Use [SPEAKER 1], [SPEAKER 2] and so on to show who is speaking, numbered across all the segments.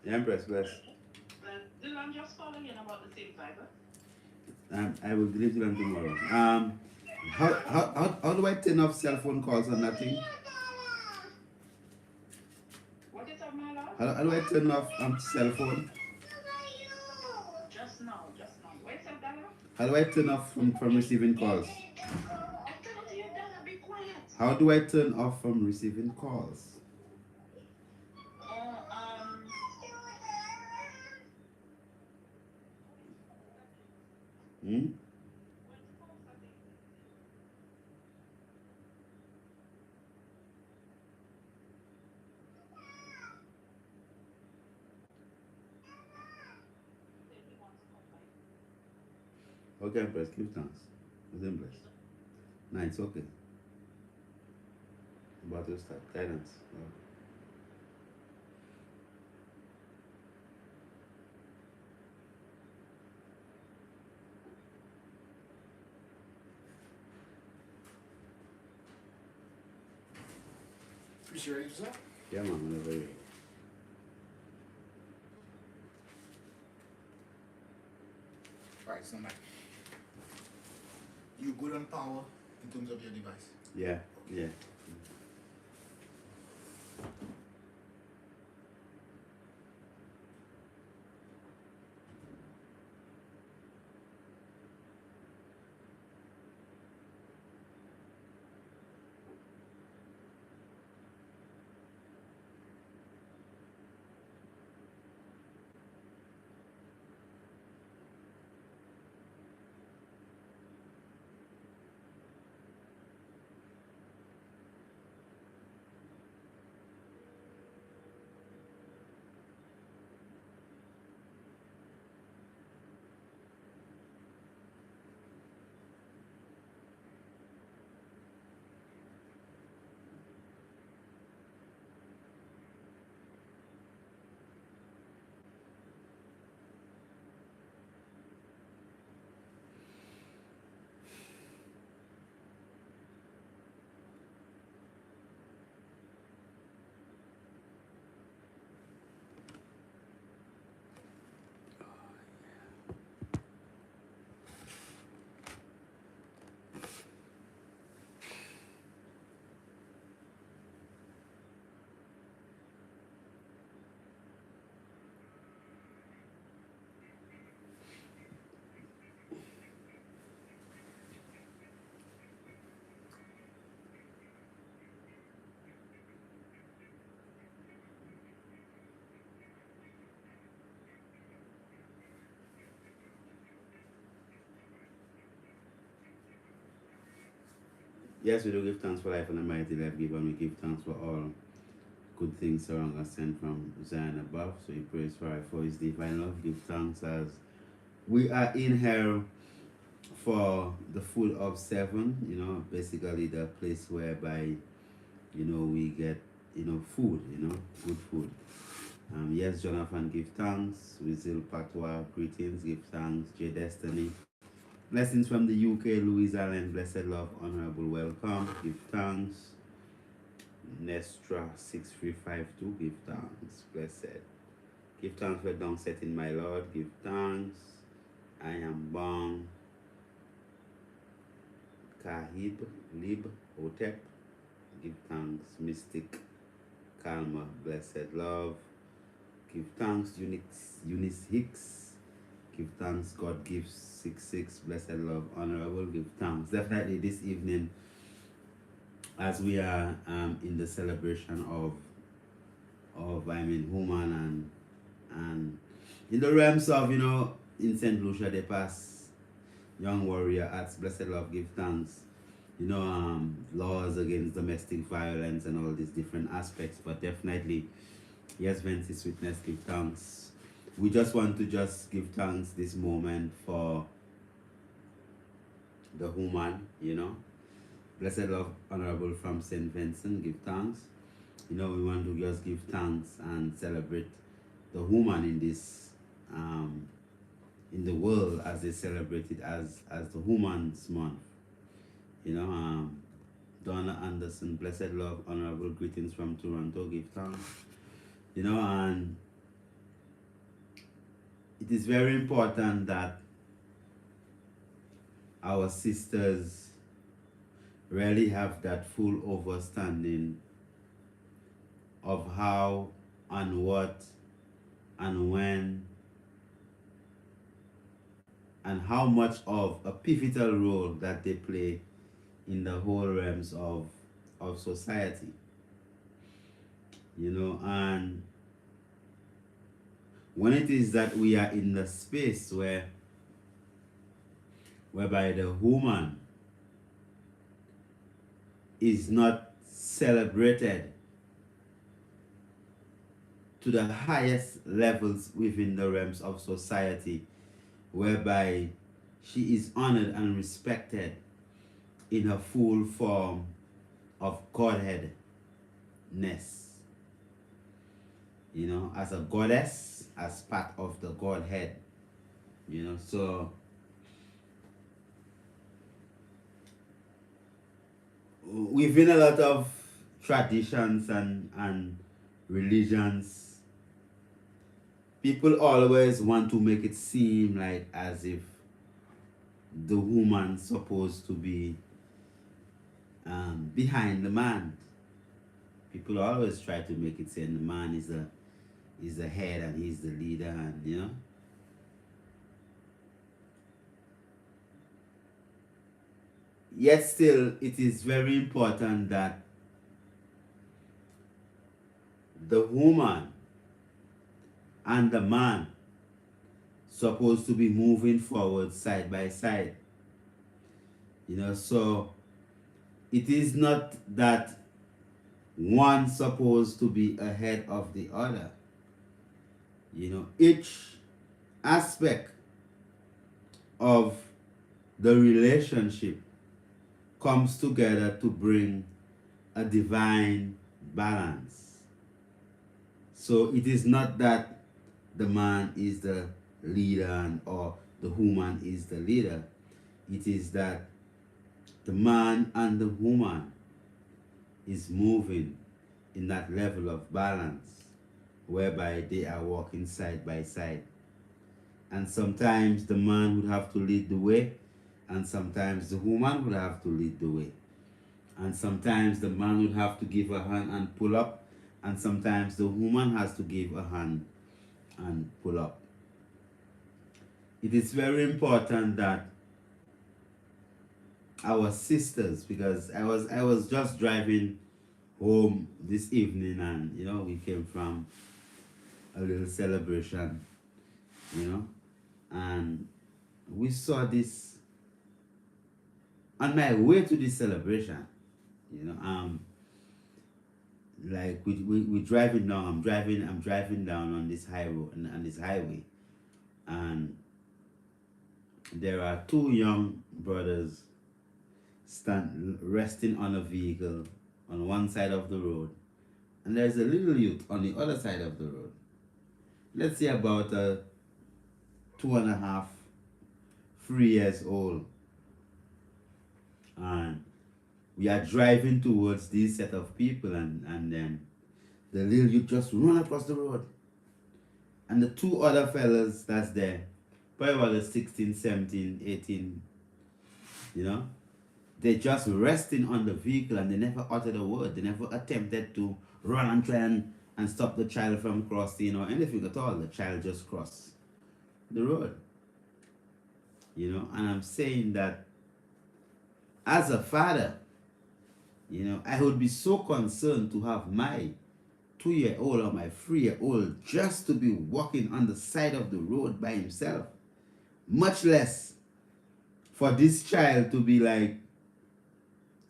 [SPEAKER 1] Empress, bless.
[SPEAKER 2] Dylan, I'm just following in about the same Bible.
[SPEAKER 1] I will greet you tomorrow. How do I turn off cell phone calls on that thing?
[SPEAKER 2] What is up, my love?
[SPEAKER 1] How do I turn off cell phone?
[SPEAKER 2] Just now. Where's up, Dala?
[SPEAKER 1] How do I turn off from receiving calls?
[SPEAKER 2] I told you, Dala, be quiet.
[SPEAKER 1] How do I turn off from receiving calls?
[SPEAKER 2] Oh,
[SPEAKER 1] Hmm? Okay, Empress, give thanks. Empress. Nice, okay. About to start. Guidance.
[SPEAKER 3] You ready for that?
[SPEAKER 1] Yeah, man, whenever you're ready.
[SPEAKER 3] Alright, so Mike, you good on power in terms of your device?
[SPEAKER 1] Yeah, yeah. Yes, we do give thanks for life and the mighty life given. We give thanks for all good things surround us sent from Zion above. So we praise for his divine love. Give thanks as we are in here for the food of seven, basically the place whereby, we get, food, good food. Yes, Jonathan, give thanks. Wizil Patois, greetings, give thanks. J Destiny. Blessings from the UK, Louise Allen, blessed love, honorable welcome, give thanks. Nestra 6352, give thanks, blessed. Give thanks for down setting my Lord, give thanks. I am born. Kahib, Lib, Hotep, give thanks. Mystic, Kalma, blessed love, give thanks. Eunice Hicks, give thanks. God gives 66, blessed love, honorable, give thanks. Definitely this evening, as we are in the celebration of woman and in the realms of in Saint Lucia they pass young warrior at blessed love give thanks, laws against domestic violence and all these different aspects, but definitely yes, Ventis witness give thanks. We just want to just give thanks this moment for the woman, blessed love honorable from St. Vincent give thanks. We want to just give thanks and celebrate the woman in this in the world as they celebrate it as the Woman's Month. Donna Anderson, blessed love, honorable greetings from Toronto, give thanks. And it is very important that our sisters really have that full understanding of how and what and when and how much of a pivotal role that they play in the whole realms of society. And when it is that we are in the space whereby the woman is not celebrated to the highest levels within the realms of society, whereby she is honored and respected in her full form of Godheadness, as a goddess, as part of the Godhead, so within a lot of traditions and religions, people always want to make it seem like as if the woman supposed to be behind the man. People always try to make it seem the man is the head and he's the leader, and yet still it is very important that the woman and the man supposed to be moving forward side by side. So it is not that one supposed to be ahead of the other. Each aspect of the relationship comes together to bring a divine balance. So it is not that the man is the leader or the woman is the leader. It is that the man and the woman is moving in that level of balance whereby they are walking side by side. And sometimes the man would have to lead the way, and sometimes the woman would have to lead the way. And sometimes the man would have to give a hand and pull up, and sometimes the woman has to give a hand and pull up. It is very important that our sisters, because I was just driving home this evening, and we came from a little celebration, and we saw this on my way to this celebration. Like we driving down. I'm driving down on this highway, and there are two young brothers resting on a vehicle on one side of the road, and there's a little youth on the other side of the road. Let's say about 2.5, 3 years old, and we are driving towards this set of people, and then the little youth just run across the road, and the two other fellas that's there, probably about 16, 17, 18, they just resting on the vehicle, and they never uttered a word. They never attempted to run and try and stop the child from crossing or anything at all. The child just crossed the road. And I'm saying that as a father, I would be so concerned to have my 2-year-old or my 3-year-old just to be walking on the side of the road by himself. Much less for this child to be like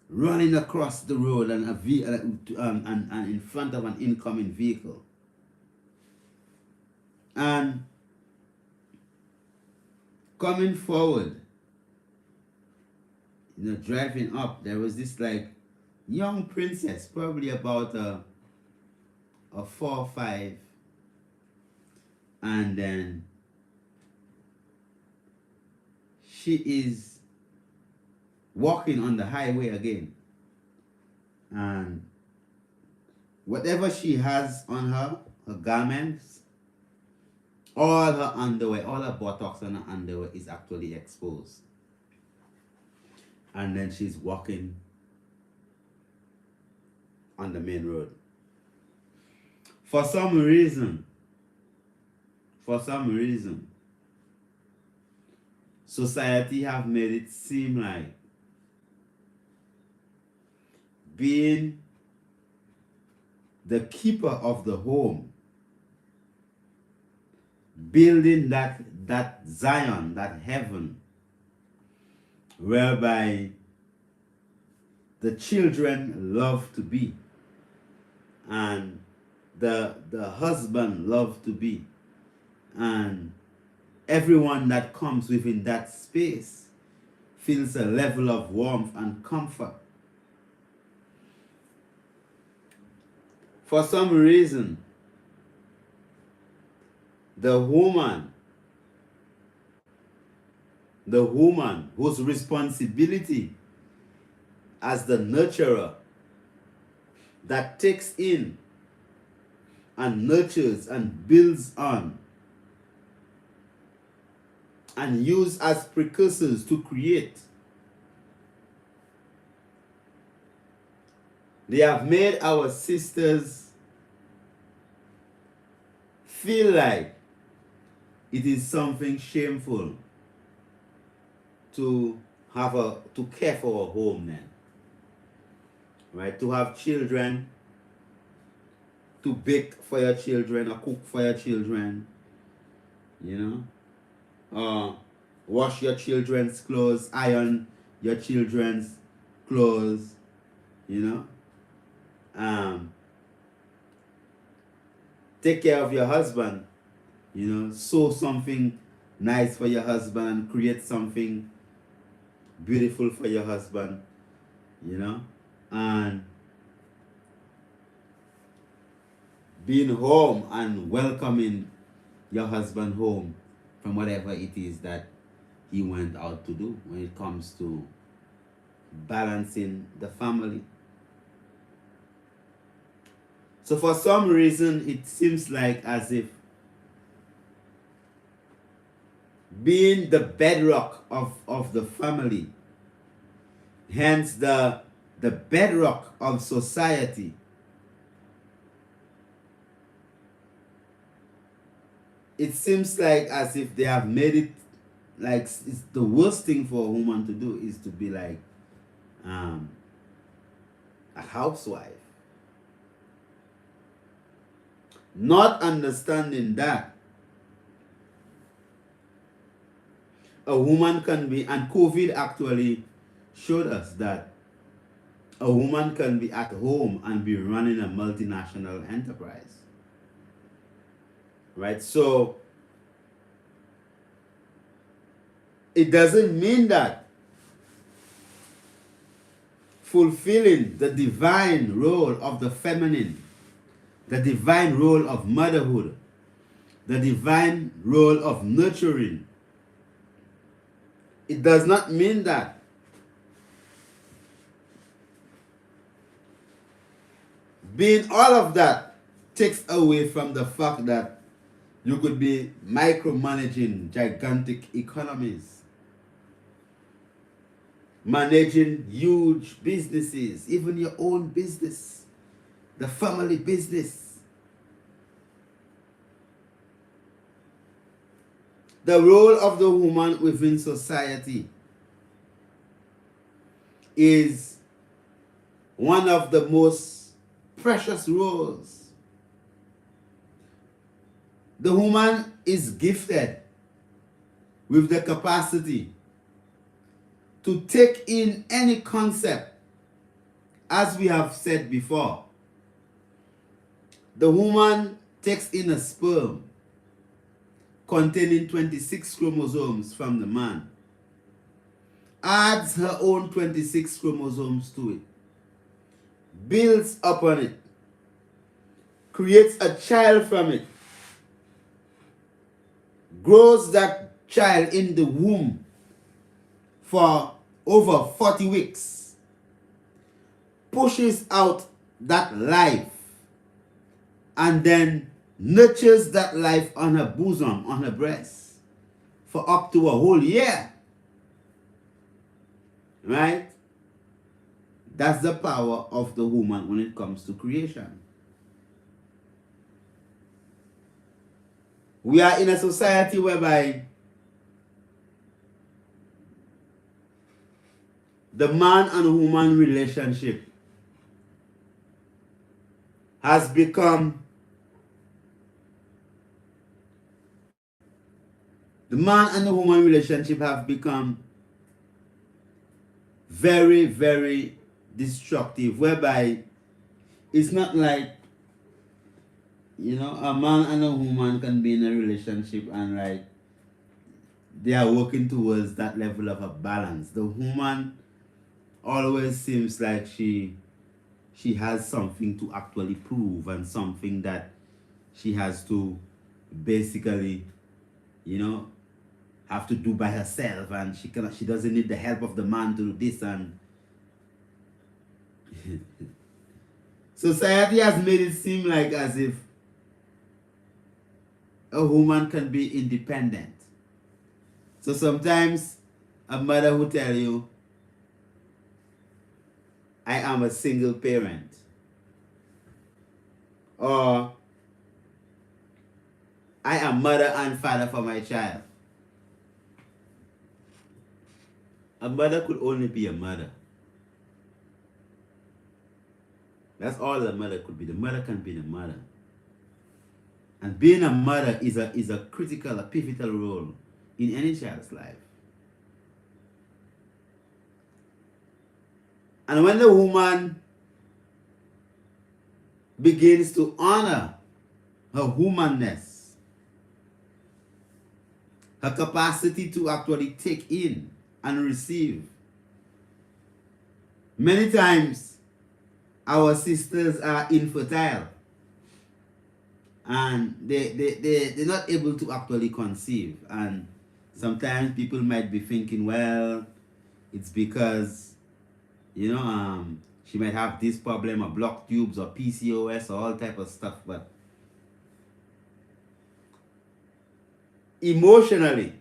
[SPEAKER 1] running across the road and in front of an incoming vehicle. And coming forward, driving up, there was this like young princess, probably about a 4 or 5, and then she is walking on the highway again, and whatever she has on her garments, all her underwear, all her buttocks and her underwear is actually exposed. And then she's walking on the main road. For some reason, society have made it seem like being the keeper of the home, building that Zion, that heaven, whereby the children love to be and the husband love to be, and everyone that comes within that space feels a level of warmth and comfort. For some reason, the woman whose responsibility as the nurturer, that takes in and nurtures and builds on and use as precursors to create. They have made our sisters feel like it is something shameful to care for a home then. Right? To have children, to bake for your children or cook for your children, wash your children's clothes, iron your children's clothes, take care of your husband, sew something nice for your husband and create something beautiful for your husband, and being home and welcoming your husband home from whatever it is that he went out to do when it comes to balancing the family. So for some reason, it seems like as if being the bedrock of the family, hence the bedrock of society, it seems like as if they have made it like it's the worst thing for a woman to do is to be like a housewife. Not understanding that a woman can be, and COVID actually showed us that a woman can be at home and be running a multinational enterprise. Right? So it doesn't mean that fulfilling the divine role of the feminine, the divine role of motherhood, the divine role of nurturing, it does not mean that being all of that takes away from the fact that you could be micromanaging gigantic economies, managing huge businesses, even your own business, the family business. The role of the woman within society is one of the most precious roles. The woman is gifted with the capacity to take in any concept. As we have said before, the woman takes in a sperm containing 26 chromosomes from the man, adds her own 26 chromosomes to it, builds upon it, creates a child from it, grows that child in the womb for over 40 weeks, pushes out that life, and then nurtures that life on her bosom, on her breast, for up to a whole year. Right? That's the power of the woman when it comes to creation. We are in a society whereby the man and woman relationship has become the man and the woman relationship have become very, very destructive, whereby it's not like, you know, a man and a woman can be in a relationship and like they are working towards that level of a balance. The woman always seems like she has something to actually prove and something that she has to basically, you know, have to do by herself, and she doesn't need the help of the man to do this. And society has made it seem like as if a woman can be independent. So sometimes a mother will tell you, I am a single parent, or I am mother and father for my child. A mother could only be a mother. That's all a mother could be. The mother can be the mother. And being a mother is a critical, a pivotal role in any child's life. And when the woman begins to honor her humanness, her capacity to actually take in and receive, many times our sisters are infertile and they're not able to actually conceive. And sometimes people might be thinking, well, it's because, you know, she might have this problem, or blocked tubes, or PCOS, or all type of stuff. But emotionally,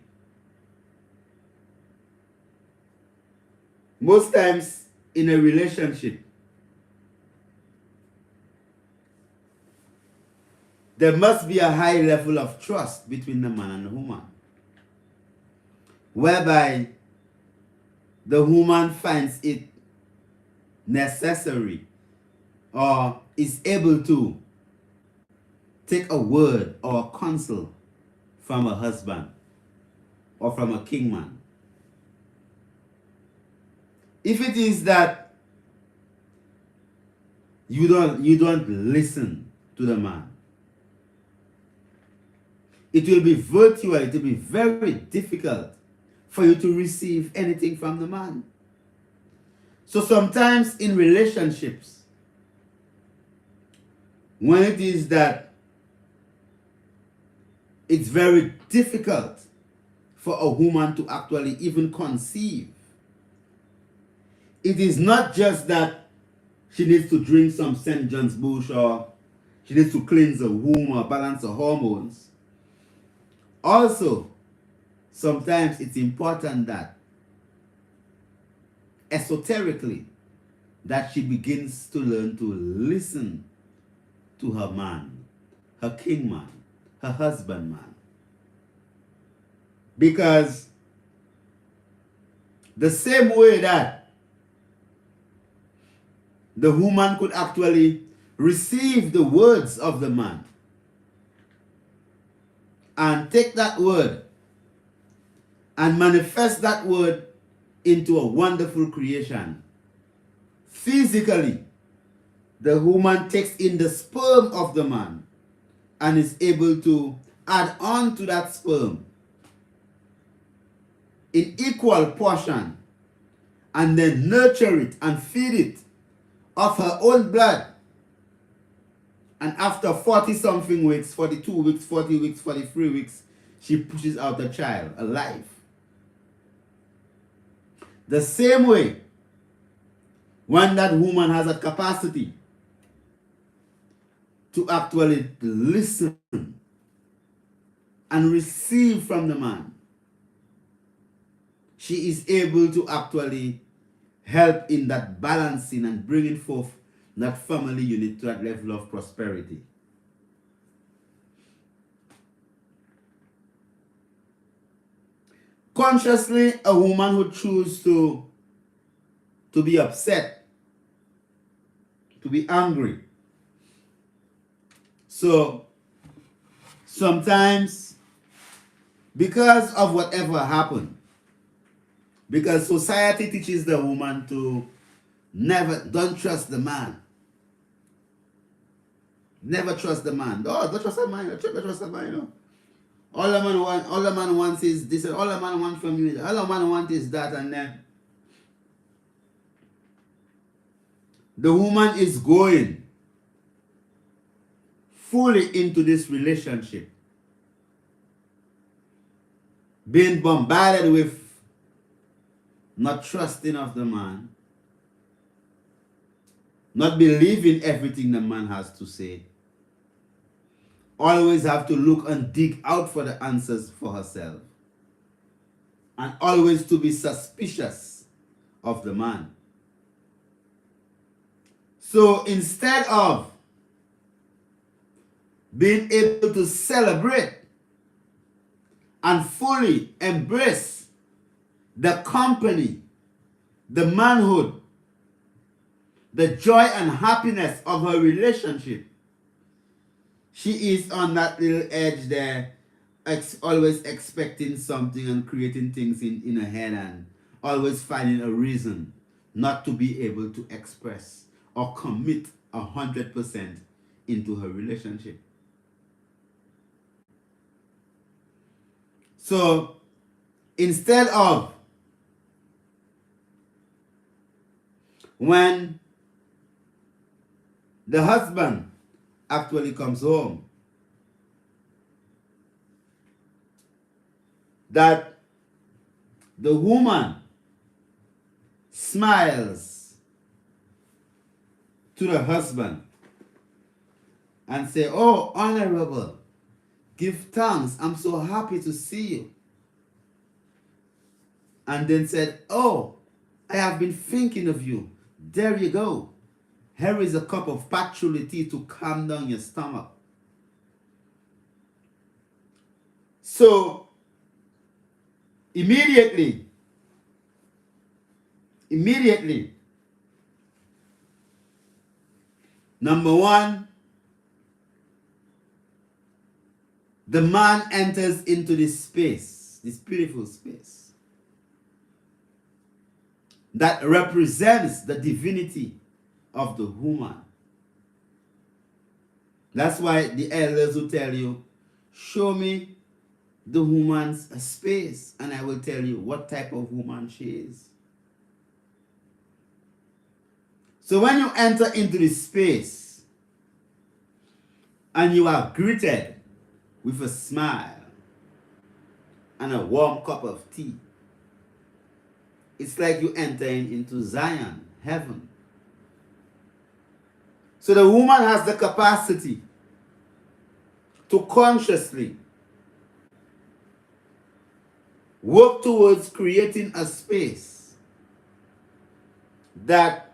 [SPEAKER 1] most times in a relationship, there must be a high level of trust between the man and the woman, whereby the woman finds it necessary or is able to take a word or a counsel from a husband or from a kingman. If it is that you don't listen to the man, it will be virtual, it will be very difficult for you to receive anything from the man. So sometimes in relationships, when it is that it's very difficult for a woman to actually even conceive, it is not just that she needs to drink some St. John's bush, or she needs to cleanse her womb or balance her hormones. Also, sometimes it's important that esoterically that she begins to learn to listen to her man, her king man, her husband man. Because the same way that the woman could actually receive the words of the man and take that word and manifest that word into a wonderful creation. Physically, the woman takes in the sperm of the man and is able to add on to that sperm in equal portion and then nurture it and feed it of her own blood. And after 40-something weeks, 42 weeks, 40 weeks, 43 weeks, she pushes out the child alive. The same way, when that woman has a capacity to actually listen and receive from the man. She is able to actually help in that balancing and bringing forth that family unit to that level of prosperity. Consciously, a woman who chooses to be upset, to be angry. So sometimes, because of whatever happened, because society teaches the woman to don't trust the man. Never trust the man. Oh, don't trust the man. Don't trust the man, you know. All the man wants is this, and all the man wants from you, all the man wants is that, and then the woman is going fully into this relationship, being bombarded with not trusting of the man, not believing everything the man has to say, always have to look and dig out for the answers for herself, and always to be suspicious of the man. So instead of being able to celebrate and fully embrace the company, the manhood, the joy and happiness of her relationship, she is on that little edge there, always expecting something and creating things in her head, and always finding a reason not to be able to express or commit 100% into her relationship. So instead of, when the husband actually comes home, that the woman smiles to the husband and say, "Oh, honorable, give thanks. I'm so happy to see you." And then said, "Oh, I have been thinking of you. There you go. Here is a cup of patchouli tea to calm down your stomach." So immediately, number one, the man enters into this space, this beautiful space that represents the divinity of the woman. That's why the elders will tell you, show me the woman's space, and I will tell you what type of woman she is. So when you enter into this space and you are greeted with a smile and a warm cup of tea, it's like you entering into Zion, heaven. So the woman has the capacity to consciously work towards creating a space that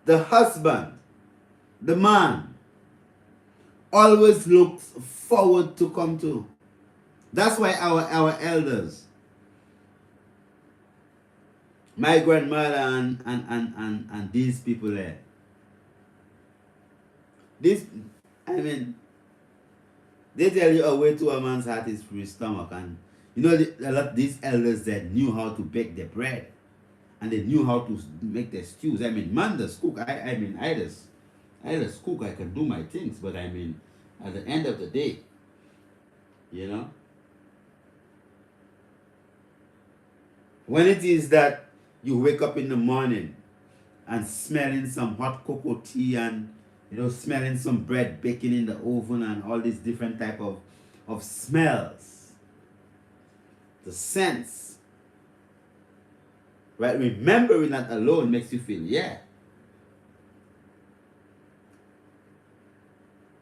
[SPEAKER 1] the husband, the man, always looks forward to come to. That's why our elders, my grandmother and these people there, they tell you a way to a man's heart is through his stomach. And you know, a lot these elders that knew how to bake their bread, and they knew how to make their stews. Man does cook. I just cook. I can do my things, but at the end of the day, you know, when it is that you wake up in the morning and smelling some hot cocoa tea, and smelling some bread baking in the oven, and all these different type of smells, the scents, right? Remembering that alone makes you feel, yeah,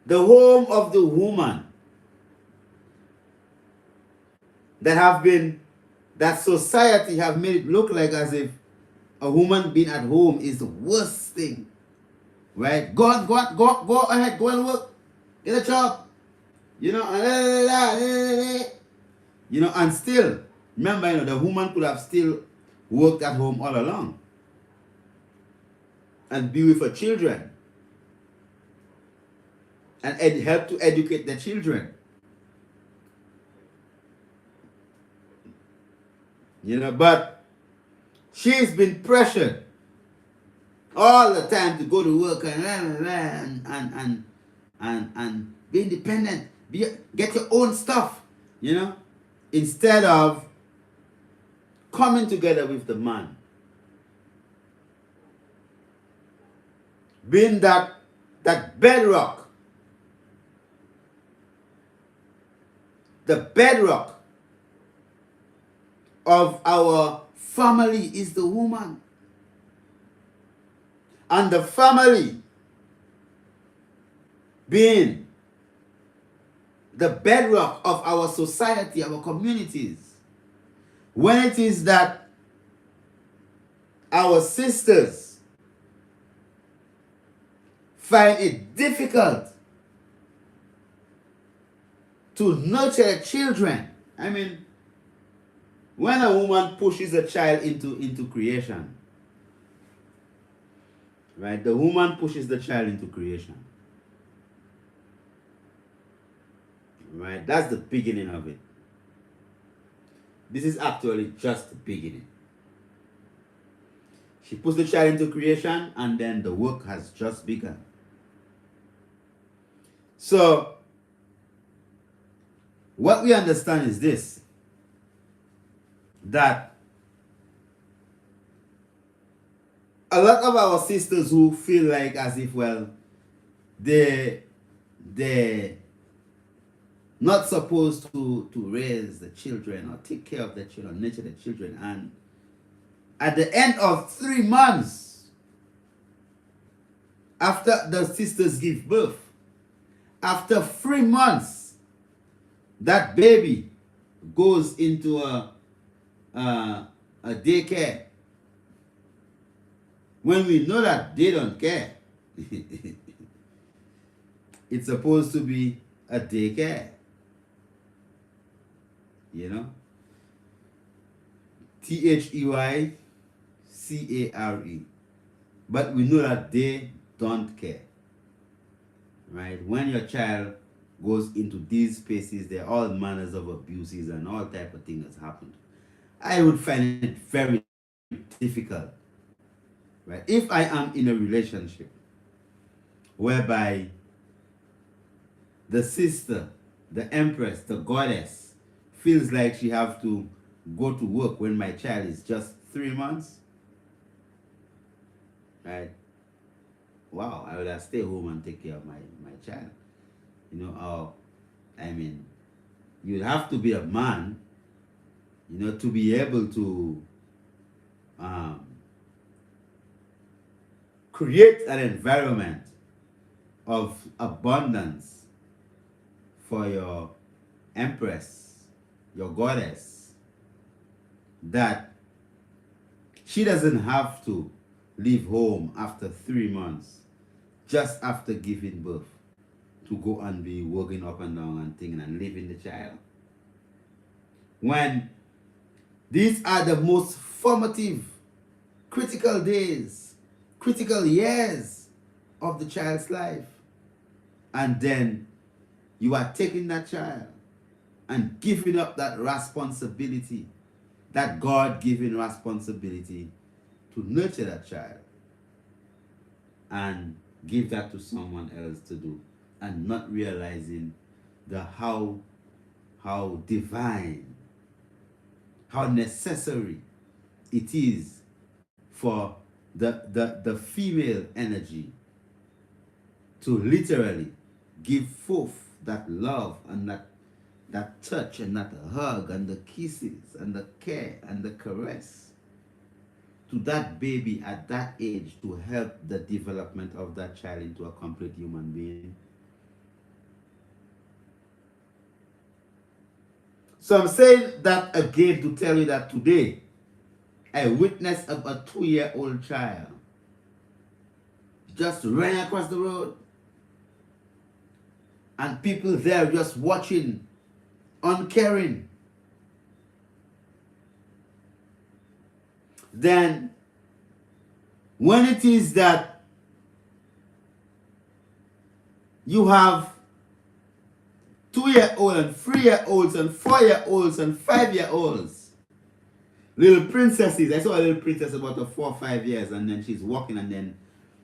[SPEAKER 1] the home of the woman that society have made it look like as if a woman being at home is the worst thing, right? Go ahead, go and work, get a job, you know, and still, remember, the woman could have still worked at home all along and be with her children and help to educate the children, but she's been pressured all the time to go to work and be independent, get your own stuff, instead of coming together with the man, being that bedrock, the bedrock of our family is the woman. And the family being the bedrock of our society, our communities. When it is that our sisters find it difficult to nurture their children, when a woman pushes a child into creation, right? The woman pushes the child into creation. Right? That's the beginning of it. This is actually just the beginning. She puts the child into creation and then the work has just begun. So, what we understand is this, that a lot of our sisters who feel like as if, well, they're not supposed to raise the children or take care of the children, nurture the children, and at the end of 3 months after the sisters give birth, after 3 months, that baby goes into a daycare. When we know that they don't care, it's supposed to be a daycare, THEYCARE. But we know that they don't care, right? When your child goes into these spaces, there are all manners of abuses and all type of things that's happened. I would find it very difficult, right? If I am in a relationship whereby the sister, the empress, the goddess, feels like she have to go to work when my child is just 3 months, right? Wow, I would have stay home and take care of my child. You'd have to be a man, to be able to create an environment of abundance for your empress, your goddess, that she doesn't have to leave home after 3 months, just after giving birth, to go and be walking up and down and thinking and leaving the child. When these are the most formative, critical days, critical years of the child's life. And then you are taking that child and giving up that responsibility, that God-given responsibility to nurture that child and give that to someone else to do, and not realizing how divine, how necessary it is for the female energy to literally give forth that love and that touch and that hug and the kisses and the care and the caress to that baby at that age, to help the development of that child into a complete human being. So I'm saying that again to tell you that today I witnessed a 2-year-old child just running across the road, and people there just watching, uncaring. Then when it is that you have 2-year-olds and 3-year-olds and 4-year-olds and 5-year-olds, little princesses. I saw a little princess about 4 or 5 years, and then she's walking, and then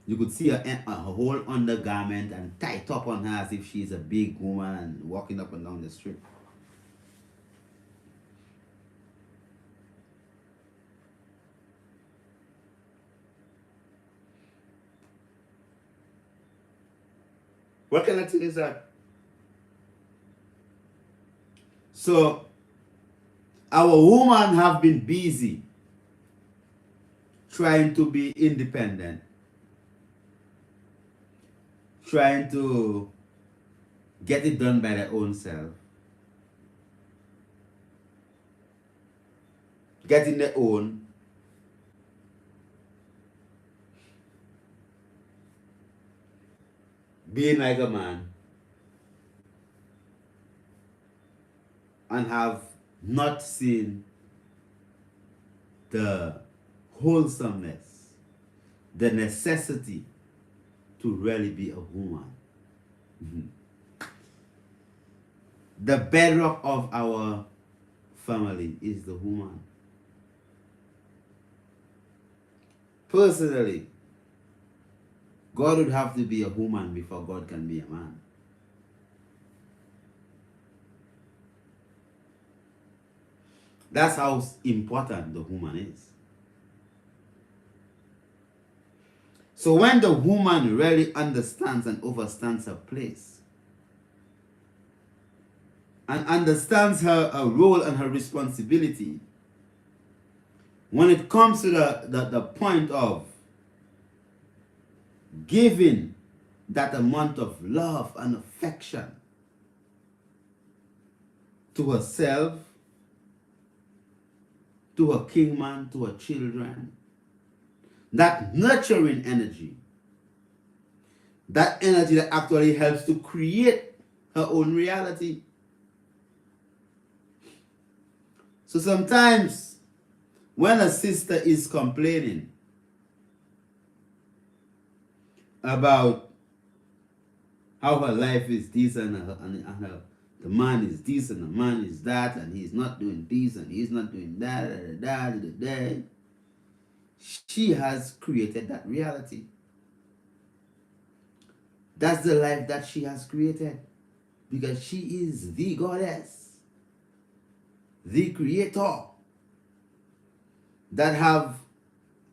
[SPEAKER 1] you could see her whole undergarment and tight up on her as if she's a big woman and walking up and down the street. What kind of thing is that? So our women have been busy trying to be independent, trying to get it done by their own self, getting their own, being like a man, and have not seen the wholesomeness, the necessity to really be a woman. The bedrock of our family is the woman. Personally, God would have to be a woman before God can be a man. That's how important the woman is. So when the woman really understands and understands her place, and understands her role and her responsibility, when it comes to the point of giving that amount of love and affection to herself, to her kingman, to her children, that nurturing energy, that energy that actually helps to create her own reality. So sometimes when a sister is complaining about how her life is this and the man is this and the man is that and he's not doing this and he's not doing that, she has created that reality. That's the life that she has created, because she is the goddess, the creator, that have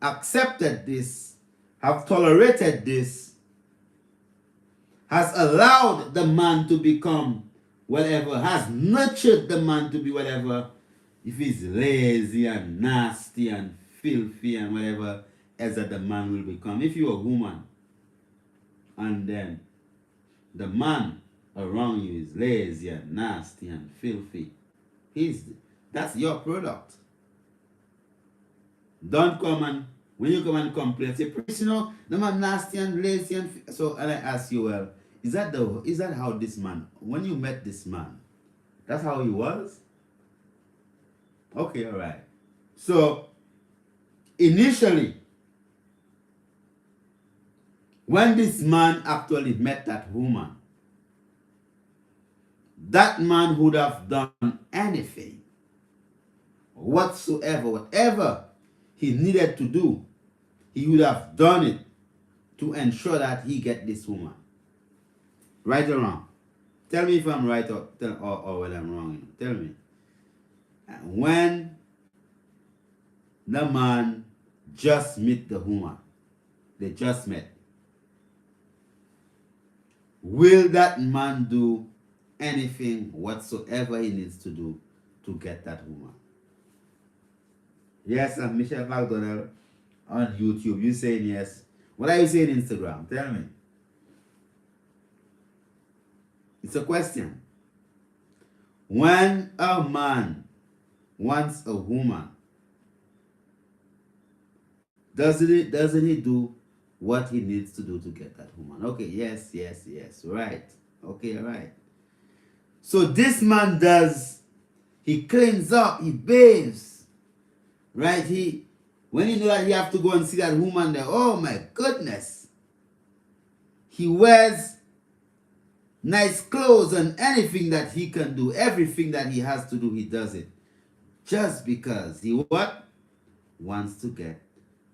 [SPEAKER 1] accepted this, have tolerated this, has allowed the man to become whatever, has nurtured the man to be whatever, if he's lazy and nasty and filthy and whatever else that the man will become. If you're a woman and then the man around you is lazy and nasty and filthy, that's your product. Don't come and, when you come and complain, say, "Priest, you know, the man nasty and lazy and so," and I ask you, well, is that how this man, when you met this man, that's how he was? Okay, all right. So initially, when this man actually met that woman, that man would have done anything whatsoever, whatever he needed to do, he would have done it to ensure that he get this woman. Right or wrong? Tell me if I'm right or when I'm wrong. Tell me. When the man just met the woman, they just met, will that man do anything whatsoever he needs to do to get that woman? Yes, I'm Michelle McDonald on YouTube. You saying yes. What are you saying on Instagram? Tell me. It's a question. When a man wants a woman, doesn't he do what he needs to do to get that woman? Okay, yes, right. Okay, right. So this man does, he cleans up, he bathes, right? When you know that you have to go and see that woman there, oh my goodness. He wears nice clothes and anything that he can do, everything that he has to do, he does it. Just because he what? Wants to get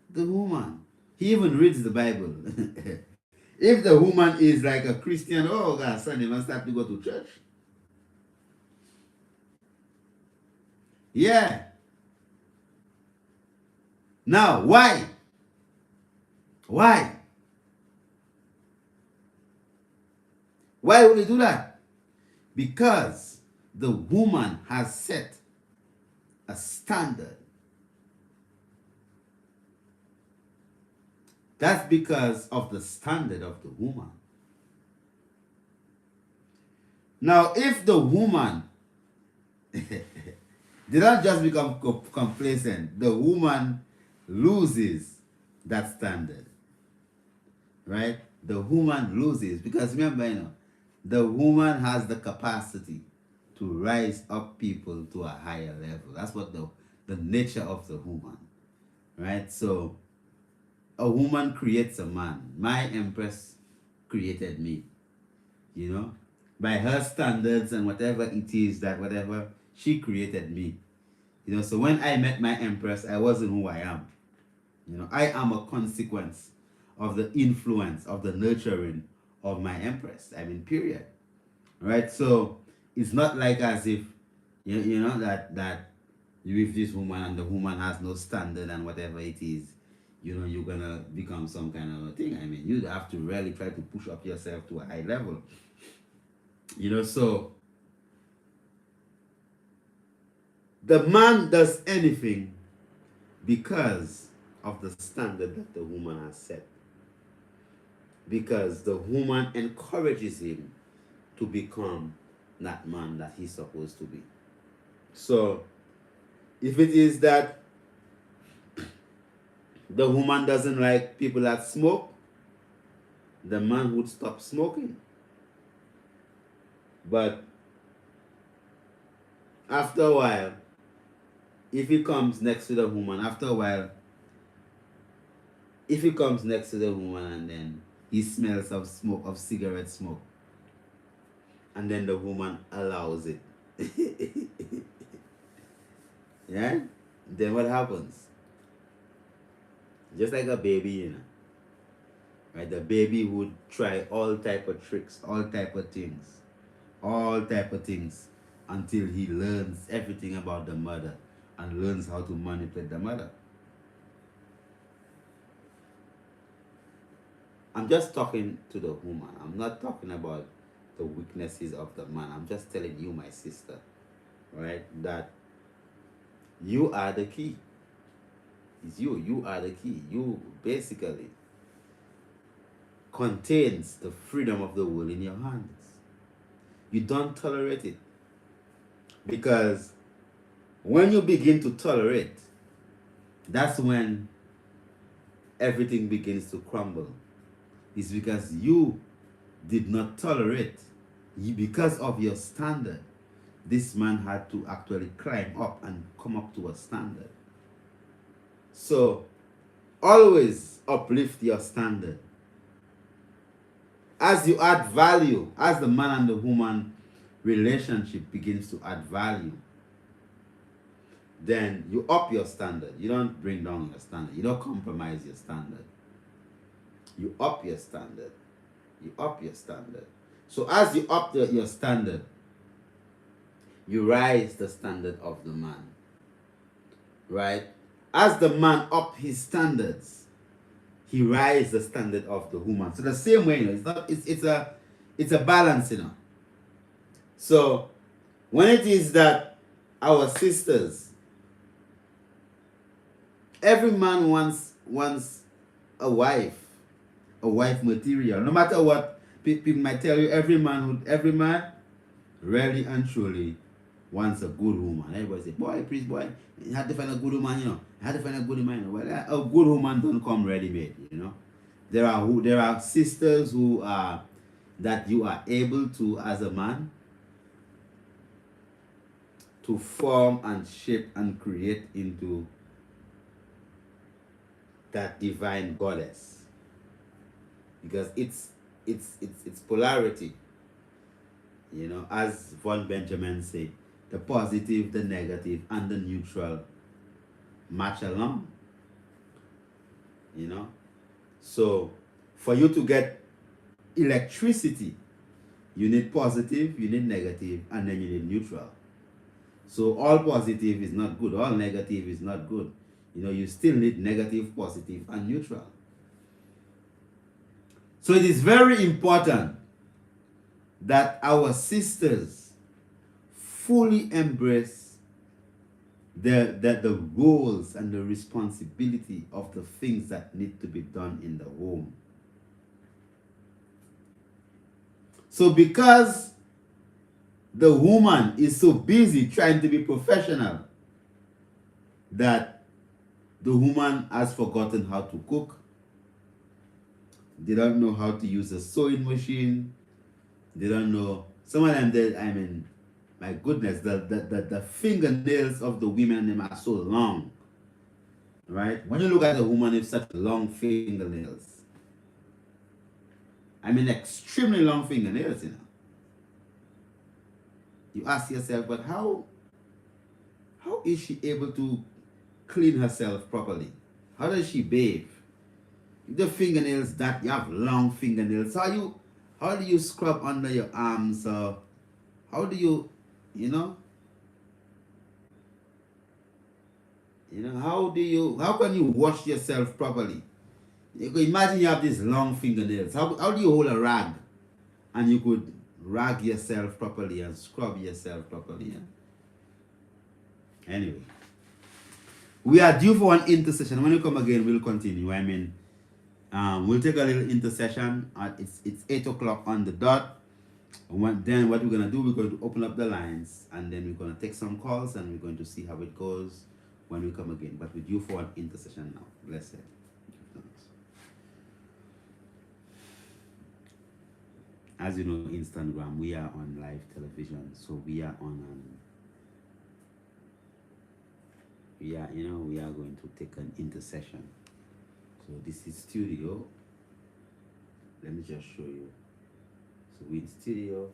[SPEAKER 1] the woman. He even reads the Bible. If the woman is like a Christian, oh God, Sunday must have to go to church. Yeah. Now, why? Why? Why would he do that? Because the woman has set a standard. That's because of the standard of the woman. Now, if the woman did not just become complacent, the woman loses that standard. Right? The woman loses. Because remember, the woman has the capacity to rise up people to a higher level. That's what the nature of the woman. Right? So, a woman creates a man. My empress created me. By her standards and whatever it is that whatever, she created me. So when I met my empress, I wasn't who I am. I am a consequence of the influence, of the nurturing of my empress. I mean, period. Right? So it's not like as if, that you with this woman and the woman has no standard and whatever it is, you're gonna become some kind of a thing. I mean, you have to really try to push up yourself to a high level. So the man does anything because of the standard that the woman has set. Because the woman encourages him to become that man that he's supposed to be. So if it is that the woman doesn't like people that smoke, the man would stop smoking. But after a while, if he comes next to the woman, if he comes next to the woman and then he smells of smoke, of cigarette smoke, and then the woman allows it, yeah, then what happens? Just like a baby, right? The baby would try all type of tricks, all type of things until he learns everything about the mother and learns how to manipulate the mother. I'm just talking to the woman. I'm not talking about the weaknesses of the man. I'm just telling you, my sister, right, that you are the key. It's you. You are the key. You basically contains the freedom of the will in your hands. You don't tolerate it. Because when you begin to tolerate, that's when everything begins to crumble. It's because you did not tolerate. Because of your standard, this man had to actually climb up and come up to a standard. So, always uplift your standard. As you add value, as the man and the woman relationship begins to add value, then you up your standard. You don't bring down your standard. You don't compromise your standard. You up your standard. You up your standard. So as you up your standard, you rise the standard of the man. Right? As the man up his standards, he rises the standard of the woman. So the same way, it's a balance, So when it is that our sisters, every man wants a wife material. No matter what people might tell you, every man really and truly wants a good woman. Everybody say, boy, please, boy, you have to find a good woman, you know. You have to find a good woman. You know. Well, a good woman don't come ready-made, you know. There are sisters who are that you are able to, as a man, to form and shape and create into that divine goddess, because it's polarity, you know, as von Benjamin say, the positive, the negative, and the neutral match along, you know. So for you to get electricity, you need positive, you need negative, and then you need neutral. So all positive is not good, all negative is not good. You know, you still need negative, positive, and neutral. So it is very important that our sisters fully embrace the roles and the responsibility of the things that need to be done in the home. So because the woman is so busy trying to be professional that the woman has forgotten how to cook, they don't know how to use a sewing machine, they don't know, some of them, I mean, my goodness, the fingernails of the women them are so long, right? When you look at a woman with such long fingernails, I mean extremely long fingernails, you know, you ask yourself, but how is she able to clean herself properly? How does she bathe? The fingernails that you have long fingernails, how do you scrub under your arms, or how do you know, how can you wash yourself properly? You could imagine you have these long fingernails. How do you hold a rag and you could rag yourself properly and scrub yourself properly? Yeah? Anyway, we are due for an intercession. When we come again, we'll continue. I mean, we'll take a little intercession. It's 8 o'clock on the dot. Then what we're going to do, we're going to open up the lines, and then we're going to take some calls, and we're going to see how it goes when we come again. But we're due for an intercession now. Blessed. As you know, Instagram, we are on live television, so we are on we are going to take an intercession. So this is studio. Let me just show you. So we're in studio,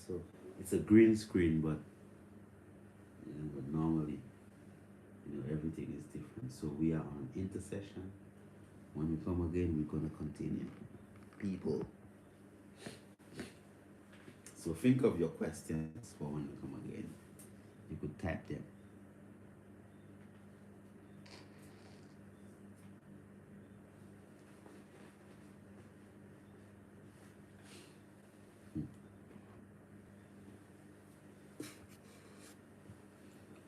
[SPEAKER 1] so it's a green screen, but but normally, everything is different. So we are on intercession. When we come again, we're gonna continue. People. So think of your questions for when we come again. You could type them.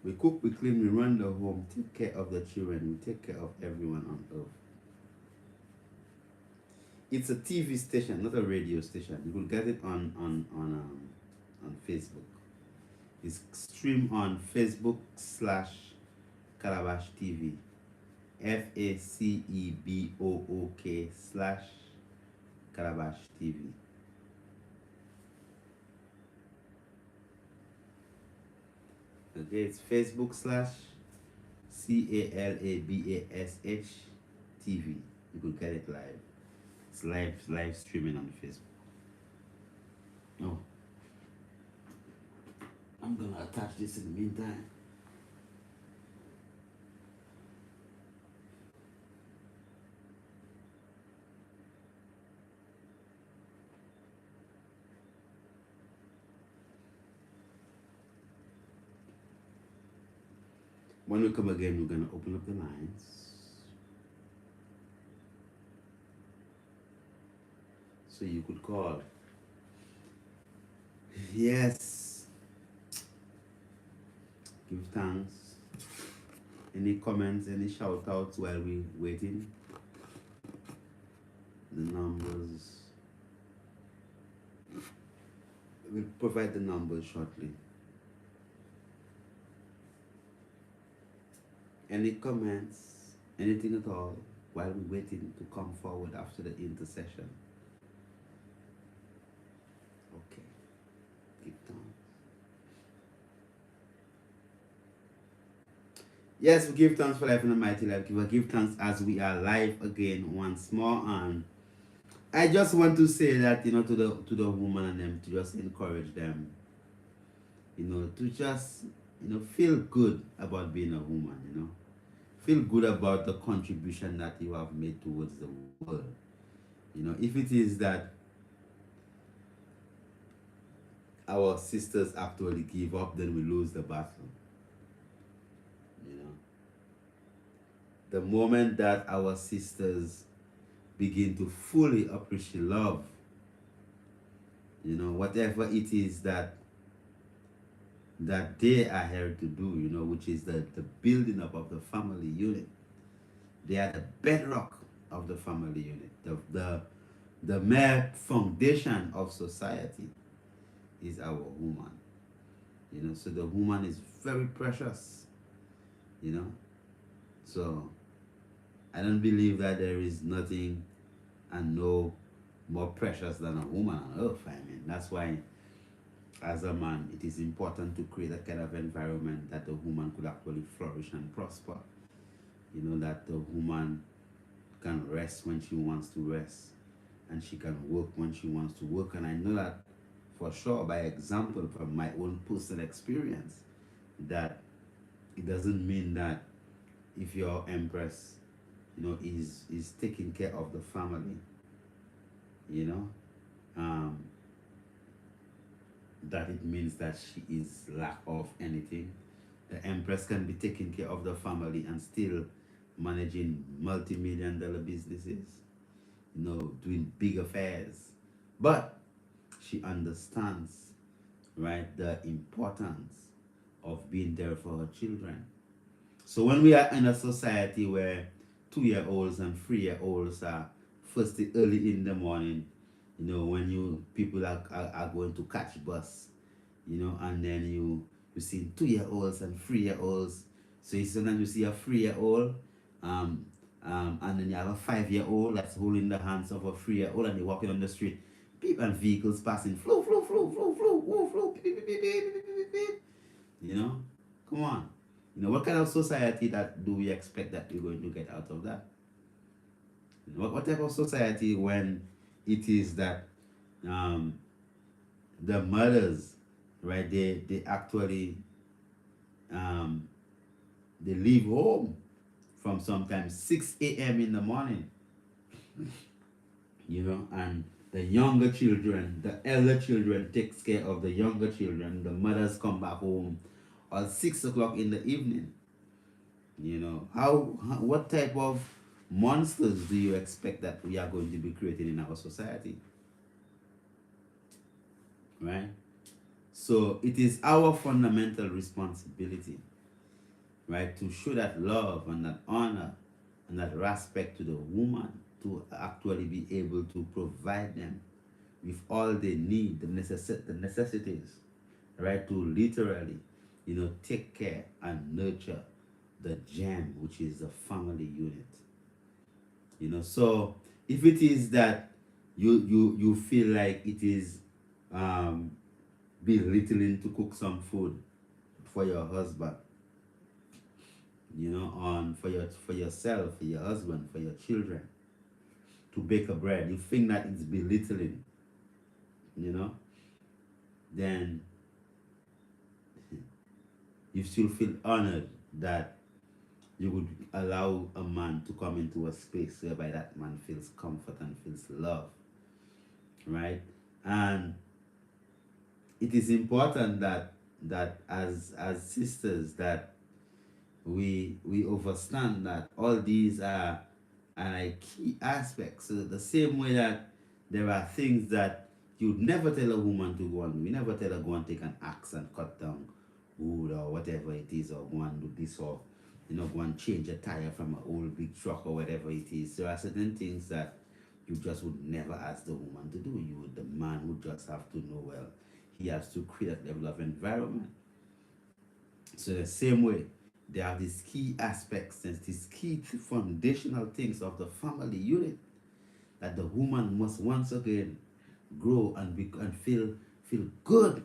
[SPEAKER 1] We cook, we clean, we run the home, take care of the children, we take care of everyone on earth. It's a TV station, not a radio station. You will get it on Facebook. It's streamed on Facebook/Calabash TV. FACEBOOK/Calabash TV. Okay, it's Facebook/CALABASH TV. You could get it live. It's live streaming on Facebook. Oh, I'm gonna attach this in the meantime. When we come again, we're gonna open up the lines. So you could call. Yes. Give thanks. Any comments, any shout outs while we waiting? The numbers. We'll provide the numbers shortly. Any comments? Anything at all while we're waiting to come forward after the intercession? Okay. Give thanks. Yes, we give thanks for life and the mighty life. We give thanks as we are live again once more. And I just want to say that, to the woman and them, to just encourage them, to just, feel good about being a woman, Feel good about the contribution that you have made towards the world. If it is that our sisters actually give up, then we lose the battle. The moment that our sisters begin to fully appreciate love, whatever it is that they are here to do, which is the building up of the family unit. They are the bedrock of the family unit. The mere foundation of society is our woman. So the woman is very precious. So I don't believe that there is nothing and no more precious than a woman on earth. I mean, that's why as a man, it is important to create a kind of environment that the woman could actually flourish and prosper. That the woman can rest when she wants to rest, and she can work when she wants to work. And I know that for sure by example from my own personal experience, that it doesn't mean that if your empress, is taking care of the family, that it means that she is lack of anything. The empress can be taking care of the family and still managing multi-million-dollar businesses, doing big affairs. But she understands, right, the importance of being there for her children. So when we are in a society where 2-year-olds and 3-year-olds are first early in the morning, when people are going to catch bus, and then you see 2-year-olds and 3-year-olds. So sometimes you see a 3-year-old, and then you have a 5-year-old that's holding the hands of a 3-year-old, and they're walking on the street. People and vehicles passing, flow, flow, flow, flow, flow, flow, flow, beep, beep, beep, beep, beep, beep, beep. Come on. What kind of society that do we expect that we're going to get out of that? What type of society when it is that the mothers, right, they actually they leave home from sometimes 6 a.m. in the morning, and the younger children, the elder children takes care of the younger children. The mothers come back home at 6 o'clock in the evening. What type of monsters do you expect that we are going to be creating in our society? Right? So it is our fundamental responsibility, right, to show that love and that honor and that respect to the woman, to actually be able to provide them with all they need, the necessities, right, to literally, take care and nurture the gem, which is the family unit. So if it is that you feel like it is belittling to cook some food for your husband, for yourself, for your husband, for your children, to bake a bread, you think that it's belittling, then you still feel honored that you would allow a man to come into a space whereby that man feels comfort and feels love, right? And it is important that as sisters that we understand that all these are like key aspects. So the same way that there are things that you'd never tell a woman to go on. We never tell her go and take an axe and cut down wood or whatever it is, or go and do this, or go and change a tire from an old big truck or whatever it is. There are certain things that you just would never ask the woman to do. The man would just have to know, well, he has to create that level of environment. So the same way, they have these key aspects and these key foundational things of the family unit that the woman must once again grow and feel good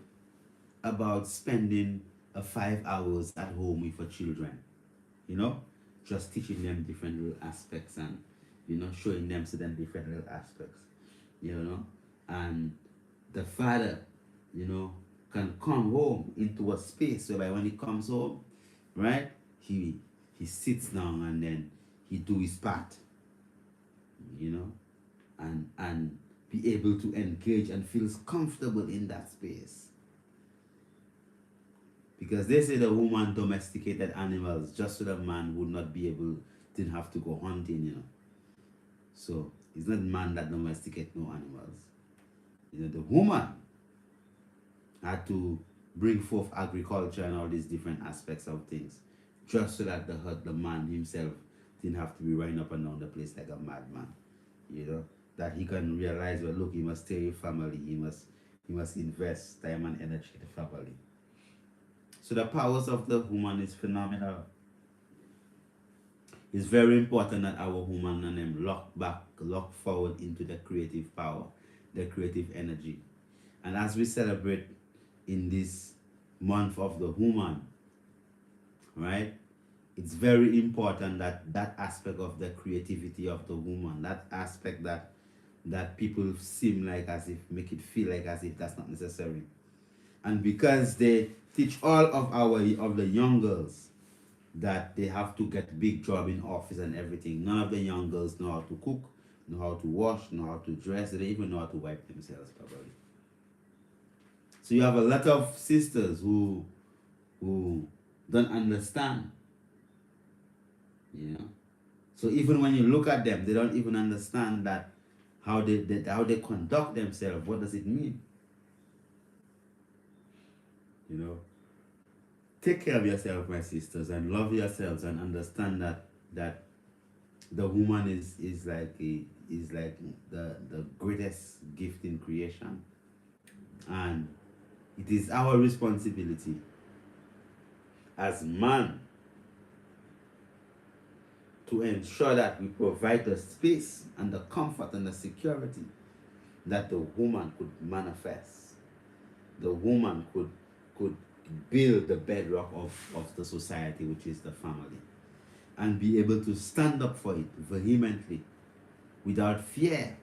[SPEAKER 1] about spending 5 hours at home with her children, you know, just teaching them different little aspects and showing them certain different little aspects, you know, and the father, can come home into a space whereby when he comes home, right, he sits down and then he do his part, you know, and be able to engage and feels comfortable in that space. Because they say the woman domesticated animals just so the man would not be able, didn't have to go hunting, So it's not man that domesticate no animals. The woman had to bring forth agriculture and all these different aspects of things, just so that the man himself didn't have to be running up and down the place like a madman. That he can realize, well, look, he must stay with family, he must invest time and energy in the family. So the powers of the woman is phenomenal. It's very important that our woman and them lock forward into the creative power, the creative energy. And as we celebrate in this month of the woman, right, it's very important that aspect of the creativity of the woman, that aspect that people seem like as if, make it feel like as if that's not necessary. And because they teach all of the young girls that they have to get big job in office and everything, none of the young girls know how to cook, know how to wash, know how to dress, they don't even know how to wipe themselves properly. So you have a lot of sisters who don't understand, So even when you look at them, they don't even understand that how they conduct themselves. What does it mean? Take care of yourself, my sisters, and love yourselves, and understand that the woman is like the greatest gift in creation, and it is our responsibility as man to ensure that we provide the space and the comfort and the security that the woman could manifest. The woman could build the bedrock of the society, which is the family, and be able to stand up for it vehemently, without fear,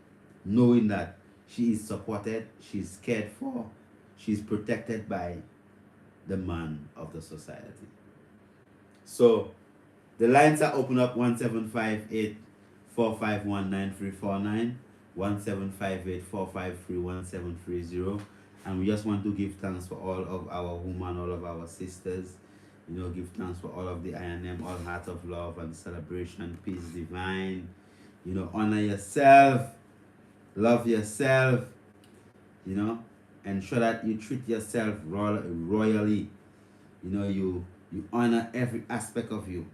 [SPEAKER 1] knowing that she is supported, she's cared for, she's protected by the man of the society. So the lines are open up: 1758-451-9349, 1758-453-1730. And we just want to give thanks for all of our women, all of our sisters. Give thanks for all of the INM, all heart of love and celebration, peace divine. Honor yourself, love yourself, ensure that you treat yourself royally. You honor every aspect of you.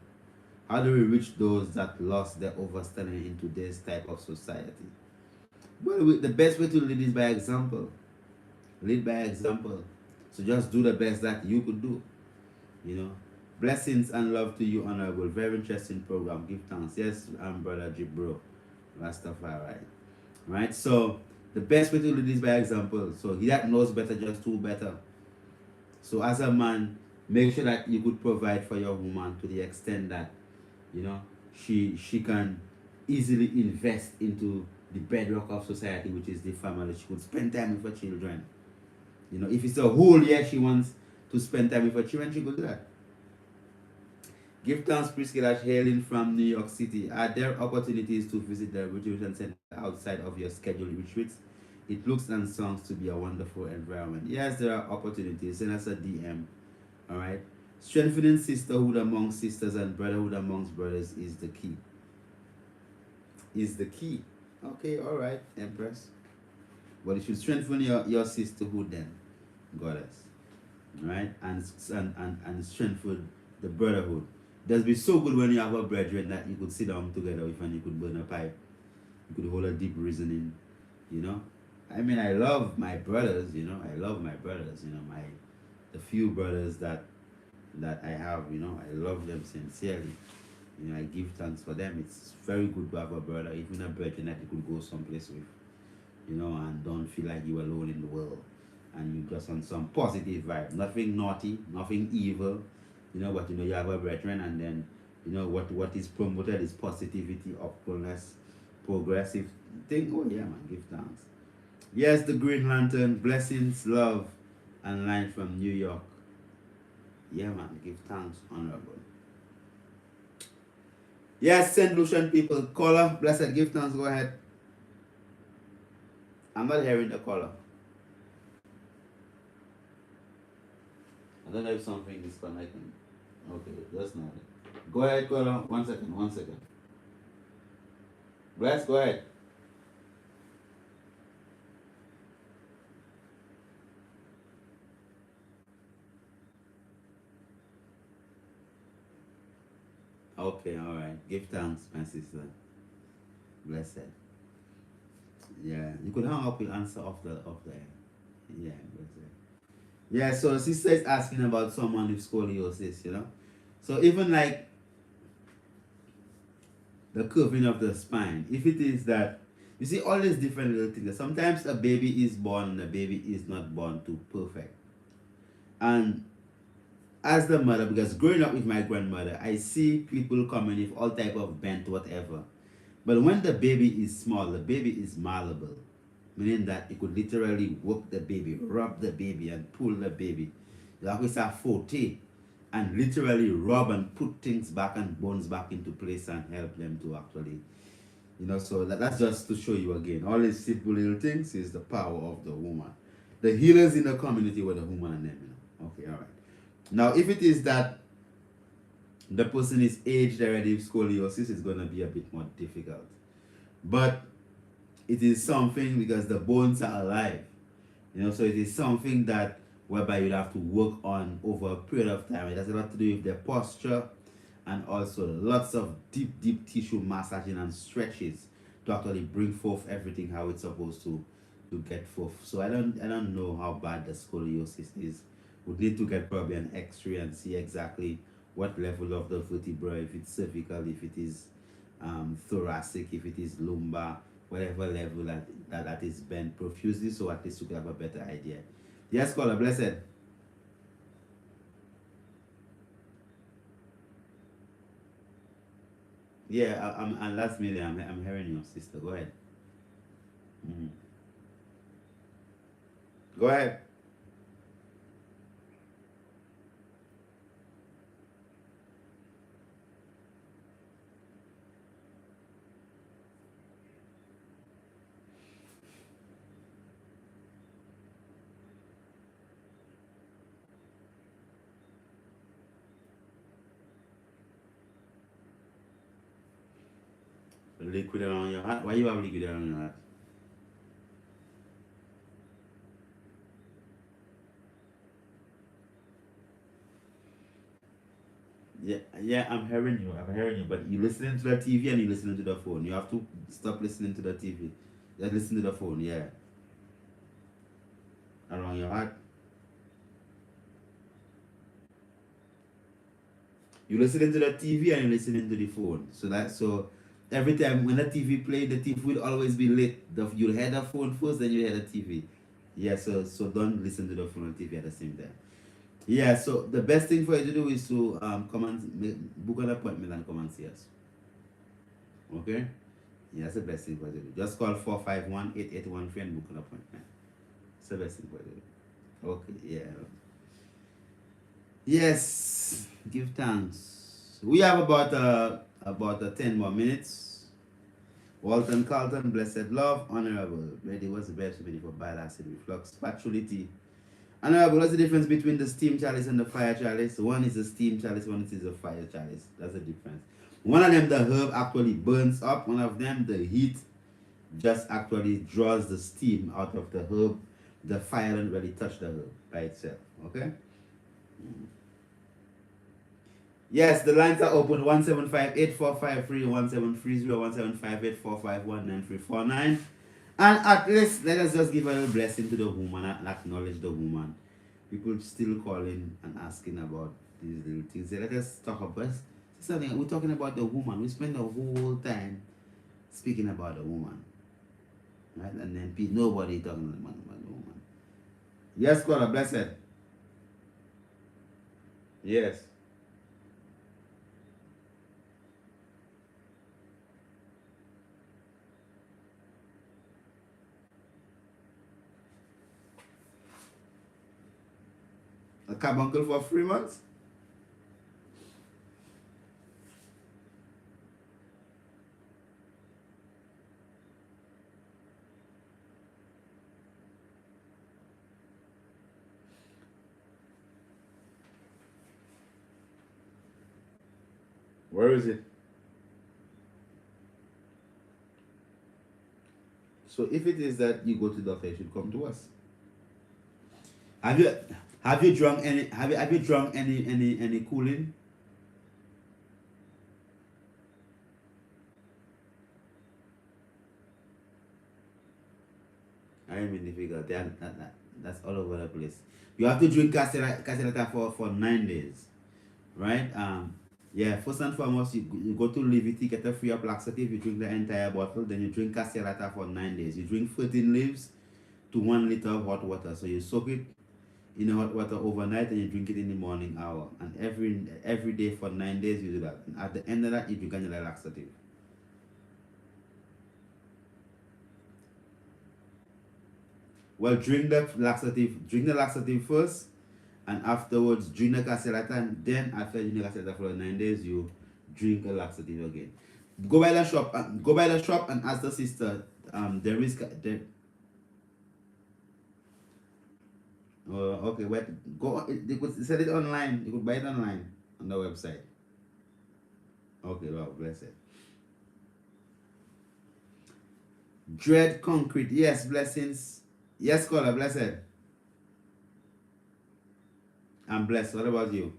[SPEAKER 1] How do we reach those that lost their overstanding in today's type of society? Well, the best way to lead is by example. Lead by example. So just do the best that you could do. Blessings and love to you, Honorable. Very interesting program. Give thanks. Yes, I'm Brother Jibro. Rastafari. Right? So the best way to lead is by example. So he that knows better just do better. So as a man, make sure that you could provide for your woman to the extent that she can easily invest into the bedrock of society, which is the family. She could spend time with her children. If it's a whole year she wants to spend time with her children, she could do that. Give thanks, Priscilla, hailing from New York City. Are there opportunities to visit the Retreat Center outside of your scheduled retreats? It looks and sounds to be a wonderful environment. Yes, there are opportunities. Send us a DM. All right. Strengthening sisterhood among sisters and brotherhood amongst brothers is the key. Is the key. Okay, all right, Empress. But you should strengthen your sisterhood then, Goddess. Right? And strengthen the brotherhood. It does be so good when you have a brethren that you could sit down together with and you could burn a pipe. You could hold a deep reasoning, I mean, I love my brothers, I love my brothers, the few brothers that that I have, you know, I love them sincerely. You know, I give thanks for them. It's very good to have a brother, even a brother that you could go someplace with, you know, and don't feel like you're alone in the world. And you just on some positive vibe. Nothing naughty, nothing evil, you know, but you know you have a brethren, and then you know what is promoted is positivity, upfulness, progressive thing. Oh yeah, man, give thanks. Yes, the Green Lantern, blessings, love, and line from New York. Yeah, man, give thanks, honorable. Yes, St. Lucian people, caller, blessed, give thanks, go ahead. I'm not hearing the caller. I don't know if something is connecting. Okay, that's not it. Go ahead, caller. 1 second, 1 second. Bless, go ahead. Okay, all right. Give thanks, my sister. Blessed. Yeah, you could hang up with answer off the yeah, blessed. Yeah, so sister is asking about someone with scoliosis, you know. So even like the curving of the spine, if it is that you see all these different little things. Sometimes a baby is born and a baby is not born to perfect. And as the mother, because growing up with my grandmother, I see people coming with all type of bent whatever. But when the baby is small, the baby is malleable, meaning that you could literally work the baby, rub the baby, and pull the baby. Like we say, forte, and literally rub and put things back and bones back into place and help them to actually, you know. So that's just to show you again. All these simple little things is the power of the woman. The healers in the community were the woman and them, you know. Okay, all right. Now, if it is that the person is aged already with scoliosis, it's going to be a bit more difficult. But it is something because the bones are alive, you know, so it is something that whereby you'd have to work on over a period of time. It has a lot to do with the posture and also lots of deep tissue massaging and stretches to actually bring forth everything how it's supposed to get forth. So I don't know how bad the scoliosis is. Would need to get probably an x-ray and see exactly what level of the vertebra, if it's cervical, if it is thoracic, if it is lumbar, whatever level that is bent profusely, so at least you can have a better idea. Yes, caller, blessed. Yeah, and last minute, I'm hearing you, sister. Go ahead. Mhm. Go ahead. Liquid around your heart. Why you have liquid around your heart? Yeah, I'm hearing you. I'm hearing you. But you listening to the TV and you listening to the phone. You have to stop listening to the TV. Just listen to the phone. Yeah, around your heart. You listening to the TV and you listening to the phone. So every time when the TV play, the TV will always be lit. You'll hear the phone first, then you hear the TV. Yeah, so don't listen to the phone and TV at the same time. Yeah, so the best thing for you to do is to come and book an appointment and come and see us. Okay? Yeah, that's the best thing for you to do. Just call 451-8813 and book an appointment. It's the best thing for you to do. Okay, yeah. Yes, give thanks. We have about 10 more minutes. Walton Carlton, blessed love, honorable. Ready, what's the best remedy for bile acid reflux? Spatulity. Honorable, what's the difference between the steam chalice and the fire chalice? One is a steam chalice, one is a fire chalice. That's the difference. One of them, the herb actually burns up. One of them, the heat just actually draws the steam out of the herb. The fire doesn't really touch the herb by itself. Okay? Yes, the lines are open 175-8453, 1730-1758-451-9349. And at least let us just give a little blessing to the woman and acknowledge the woman. People still calling and asking about these little things. Let us talk about something. We're talking about the woman. We spend the whole time speaking about the woman, right? And then nobody talking about the woman. Yes, God, blessed. Yes. A carbuncle for 3 months? Where is it? So if it is that you go to the doctor, you should come to us. Have you drunk any cooling? I am in the figure. That's all over the place. You have to drink castellata for 9 days, right? Yeah. First and foremost, you go to Livity, get a free up laxative. You drink the entire bottle. Then you drink castellata for 9 days. You drink 13 leaves to 1 liter of hot water. So you soak it in the hot water overnight, and you drink it in the morning hour. And every day for 9 days, you do that. And at the end of that, you drink another laxative. Well, drink the laxative first, and afterwards drink the castellata, and then after drinking the castellata for 9 days, you drink a laxative again. Go by the shop and ask the sister. There is there. Okay, wait. Go. They could sell it online. You could buy it online on the website. Okay, well, bless it. Dread concrete. Yes, blessings. Yes, caller, blessed. I'm blessed. What about you?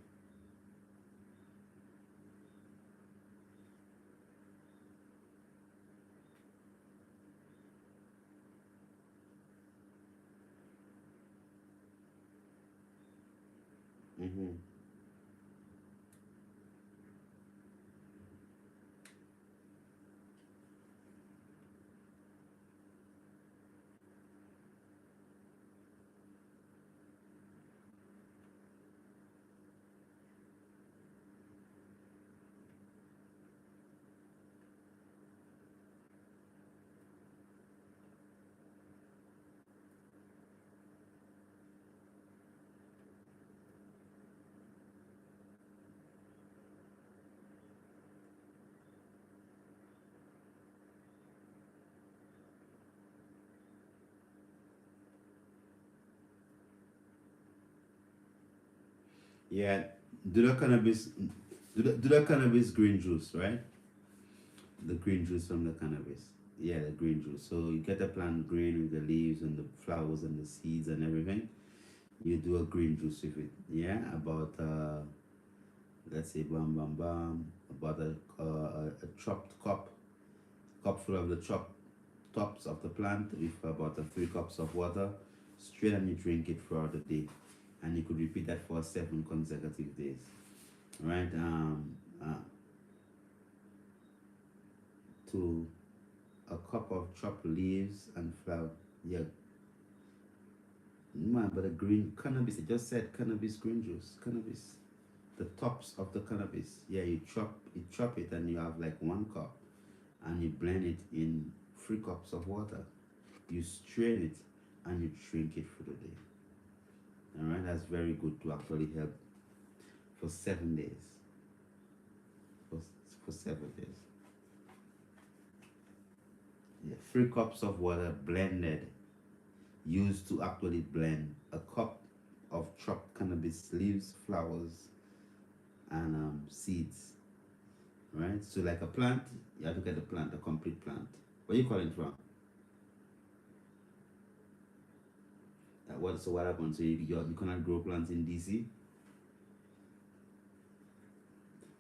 [SPEAKER 1] Mm-hmm. Yeah, do the cannabis, do the cannabis green juice, right? The green juice from the cannabis. Yeah, the green juice. So you get the plant green with the leaves and the flowers and the seeds and everything. You do a green juice with it. Yeah, about let's say about a chopped cup full of the chopped tops of the plant with about 3 cups of water, straight, and you drink it throughout the day, and you could repeat that for 7 consecutive days, right? To a cup of chopped leaves and flower. Yeah, man, but the green cannabis. I just said cannabis green juice, cannabis. The tops of the cannabis. Yeah, you chop it, and you have like 1 cup, and you blend it in 3 cups of water. You strain it, and you drink it for the day. All right, that's very good to actually help for 7 days. For, for 7 days. Yeah, 3 cups of water blended, used to actually blend a cup of chopped cannabis leaves, flowers, and seeds. Right? So, like a plant, you have to get the plant, a complete plant. Where you calling from? So what happens? So you cannot grow plants in DC?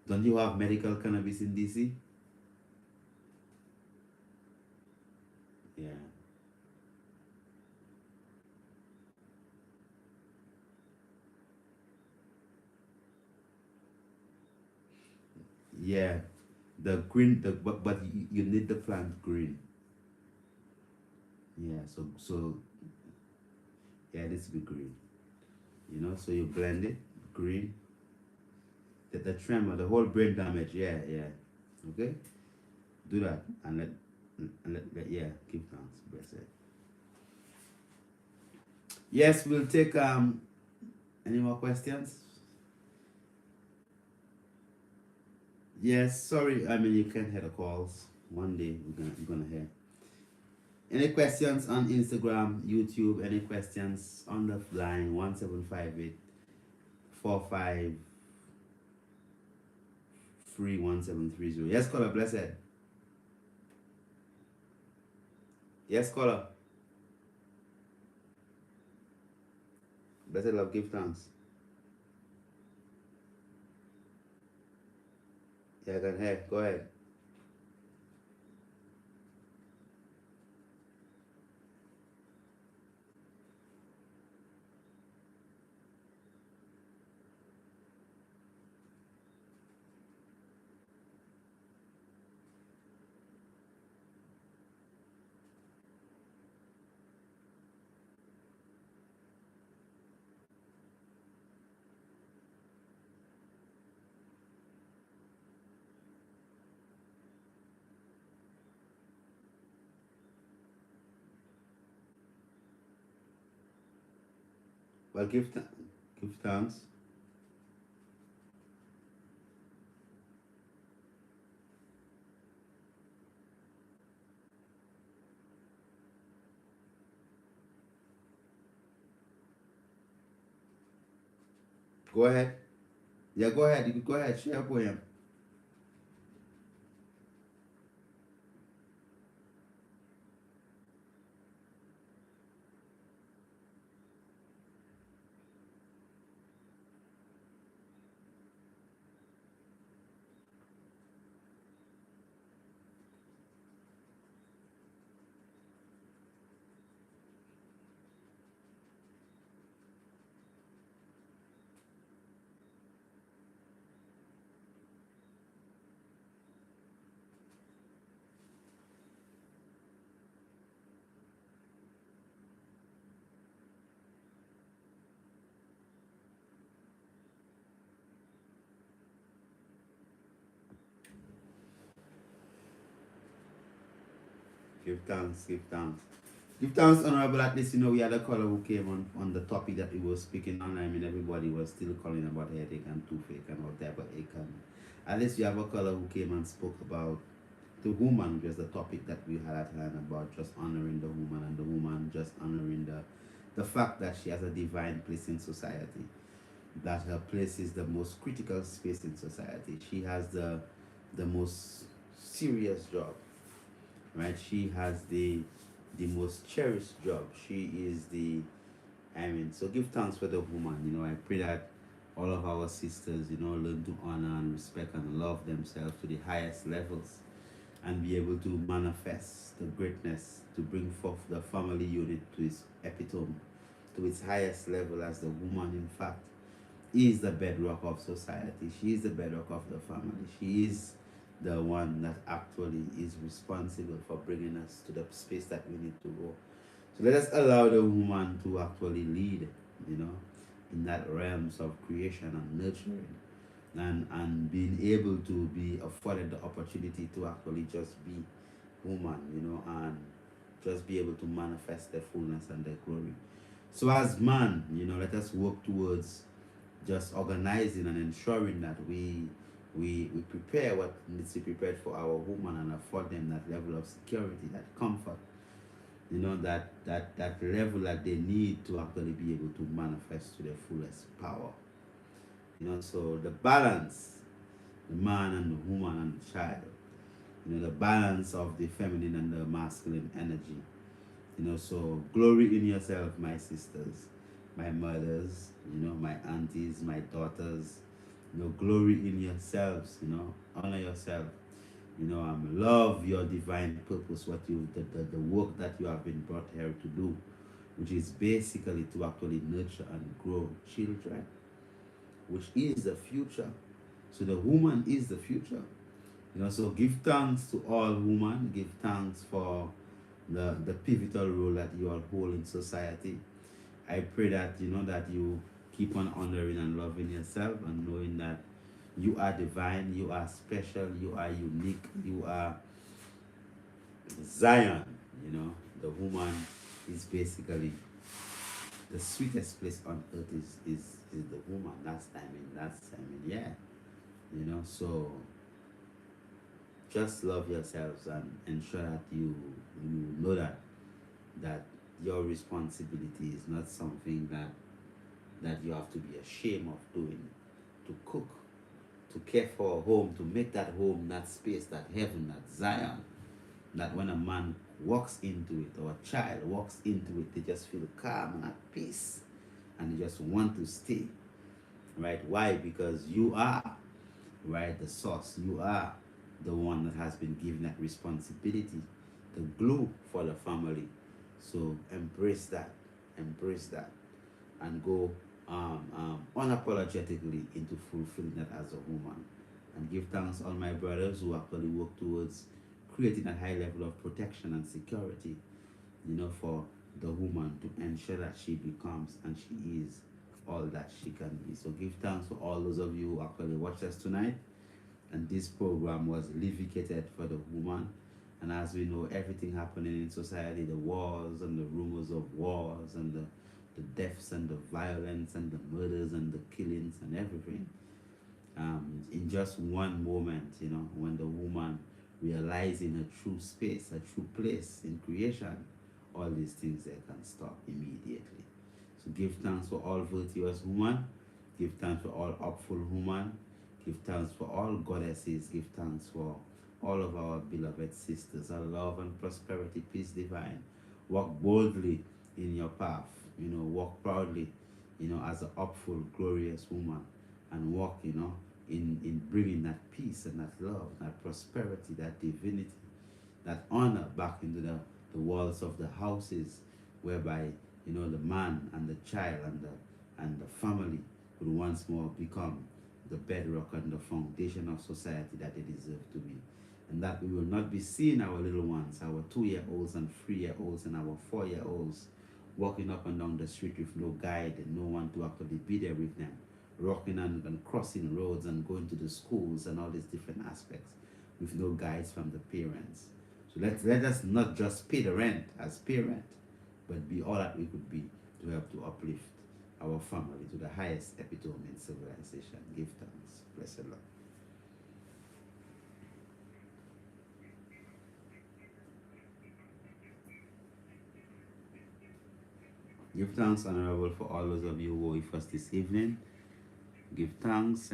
[SPEAKER 1] Don't you have medical cannabis in DC? Yeah. Yeah, the green, but you need the plant green. Yeah, so yeah, it needs to be green. So you blend it, green, the tremor, the whole brain damage. Yeah, yeah. Okay, do that and yeah, give thanks. Blessed. Yes, we'll take any more questions? Yes, sorry. I mean, you can't hear the calls. One day we're gonna hear. Any questions on Instagram, YouTube? Any questions on the line? 1758-45-31730. Yes, caller. Blessed. Yes, caller. Blessed love. Give thanks. Yeah, I can hear. Go ahead. Well, give thanks. Go ahead. Yeah, go ahead. You can go ahead. Share a poem. Give thanks. Give thanks. Give thanks, Honorable. At least, we had a caller who came on the topic that we were speaking on. I mean, everybody was still calling about headache and toothache and all type of ache. And at least you have a caller who came and spoke about the woman, which was the topic that we had at hand, about just honoring the woman, and the woman just honoring the fact that she has a divine place in society, that her place is the most critical space in society. She has the most serious job, right? She has the most cherished job. She is so give thanks for the woman. I pray that all of our sisters, learn to honor and respect and love themselves to the highest levels, and be able to manifest the greatness, to bring forth the family unit to its epitome, to its highest level, as the woman, in fact, is the bedrock of society. She is the bedrock of the family. She is the one that actually is responsible for bringing us to the space that we need to go. So let us allow the woman to actually lead, in that realms of creation and nurturing, and being able to be afforded the opportunity to actually just be woman, and just be able to manifest their fullness and their glory. So as man, let us work towards just organizing and ensuring that we prepare what needs to be prepared for our woman, and afford them that level of security, that comfort, that level that they need to actually be able to manifest to their fullest power. So the balance, the man and the woman and the child, the balance of the feminine and the masculine energy. So glory in yourself, my sisters, my mothers, my aunties, my daughters. Glory in yourselves, honor yourself. Love your divine purpose, what the work that you have been brought here to do, which is basically to actually nurture and grow children, which is the future. So the woman is the future. You know, so give thanks to all women. Give thanks for the pivotal role that you all hold in society. I pray that you know that you keep on honoring and loving yourself and knowing that you are divine, you are special, you are unique, you are Zion. You know, the woman is basically the sweetest place on earth is the woman. Yeah. You know, so just love yourselves and ensure that you know that your responsibility is not something that you have to be ashamed of doing. To cook, to care for a home, to make that home, that space, that heaven, that Zion, that when a man walks into it or a child walks into it, they just feel calm and at peace and they just want to stay. Right? Why? Because you are, right, the source. You are the one that has been given that responsibility, the glue for the family. So embrace that, and go unapologetically into fulfilling that as a woman. And give thanks all my brothers who actually work towards creating a high level of protection and security, you know, for the woman to ensure that she becomes and she is all that she can be. So give thanks for all those of you who actually watched us tonight. And this program was dedicated for the woman. And as we know, everything happening in society, the wars and the rumors of wars and the deaths and the violence and the murders and the killings and everything. In just one moment, you know, when the woman realizing a true space, a true place in creation, all these things they can stop immediately. So give thanks for all virtuous women. Give thanks for all upful women. Give thanks for all goddesses. Give thanks for all of our beloved sisters. Our love and prosperity, peace divine. Walk boldly in your path. You know, walk proudly, you know, as an upful, glorious woman. And walk, you know, in bringing that peace and that love, that prosperity, that divinity, that honor back into the walls of the houses, whereby, you know, the man and the child and the family would once more become the bedrock and the foundation of society that they deserve to be. And that we will not be seeing our little ones, our 2-year-olds and 3-year-olds and our 4-year-olds walking up and down the street with no guide and no one to actually be there with them, rocking and crossing roads and going to the schools and all these different aspects with no guides from the parents. So let us not just pay the rent as parent, but be all that we could be to help to uplift our family to the highest epitome in civilization. Give thanks. Blessed Lord. Give thanks, Honorable, for all those of you who were with us this evening. Give thanks,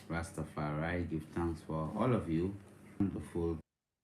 [SPEAKER 1] Rastafari. Give thanks for all of you. Wonderful